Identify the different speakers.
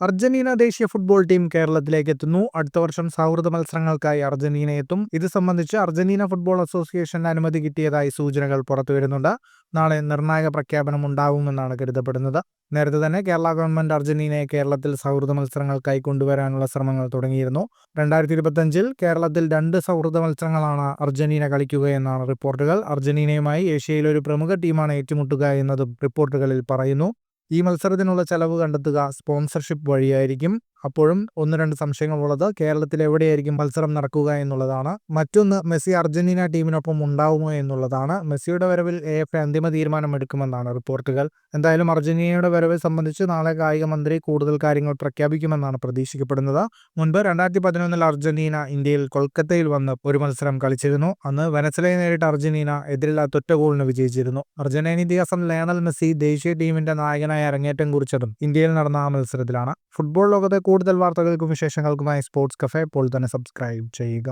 Speaker 1: Argentina ദേശീയ football team കേരളത്തിലേക്ക് എത്തുന്നു. അടുത്ത വർഷം സൗഹൃദ മത്സരങ്ങൾക്കായി അർജന്റീന എത്തും. ഇത് സംബന്ധിച്ച് അർജന്റീന ഫുട്ബോൾ അസോസിയേഷന് അനുമതി കിട്ടിയതായി സൂചനകൾ പുറത്തുവരുന്നുണ്ട്. നാളെ നിർണായക പ്രഖ്യാപനം ഉണ്ടാവുമെന്നാണ് കരുതപ്പെടുന്നത്. നേരത്തെ തന്നെ കേരള ഗവൺമെന്റ് അർജന്റീനയെ കേരളത്തിൽ സൗഹൃദ മത്സരങ്ങൾക്കായി കൊണ്ടുവരാനുള്ള ശ്രമങ്ങൾ തുടങ്ങിയിരുന്നു. 2025 കേരളത്തിൽ 2 സൗഹൃദ മത്സരങ്ങളാണ് അർജന്റീന കളിക്കുകയെന്നാണ് റിപ്പോർട്ടുകൾ. അർജന്റീനയുമായി ഏഷ്യയിലെ ഒരു പ്രമുഖ ടീമാണ് ഏറ്റുമുട്ടുക എന്നതും റിപ്പോർട്ടുകളിൽ പറയുന്നു. ഈ മത്സരത്തിനുള്ള ചെലവ് കണ്ടെത്തുക സ്പോൺസർഷിപ്പ് വഴിയായിരിക്കും. അപ്പോഴും 1-2 സംശയങ്ങളുള്ളത് കേരളത്തിൽ എവിടെയായിരിക്കും മത്സരം നടക്കുക എന്നുള്ളതാണ്. മറ്റൊന്ന്, മെസ്സി അർജന്റീന ടീമിനൊപ്പം ഉണ്ടാവുമോ എന്നുള്ളതാണ്. മെസ്സിയുടെ വരവിൽ AFA അന്തിമ തീരുമാനമെടുക്കുമെന്നാണ് റിപ്പോർട്ടുകൾ. എന്തായാലും അർജന്റീനയുടെ വരവ് സംബന്ധിച്ച് നാളെ കായിക മന്ത്രി കൂടുതൽ കാര്യങ്ങൾ പ്രഖ്യാപിക്കുമെന്നാണ് പ്രതീക്ഷിക്കപ്പെടുന്നത്. മുൻപ് 2011 അർജന്റീന ഇന്ത്യയിൽ കൊൽക്കത്തയിൽ വന്ന് ഒരു മത്സരം കളിച്ചിരുന്നു. അന്ന് വെനസ്വലയെ നേരിട്ട് അർജന്റീന എതിരില്ലാത്ത ഒറ്റ ഗോളിന് വിജയിച്ചിരുന്നു. അർജന്റീന ഇതിഹാസം ലയണൽ മെസ്സി ദേശീയ ടീമിന്റെ നായകനായി അരങ്ങേറ്റം കുറിച്ചതും ഇന്ത്യയിൽ നടന്ന ആ മത്സരത്തിലാണ്. ഫുട്ബോൾ ലോകത്തെ കൂടുതൽ വാർത്തകൾക്കും വിശേഷങ്ങൾക്കുമായി സ്പോർട്സ് കഫേ ഇപ്പോൾ തന്നെ സബ്സ്ക്രൈബ് ചെയ്യുക.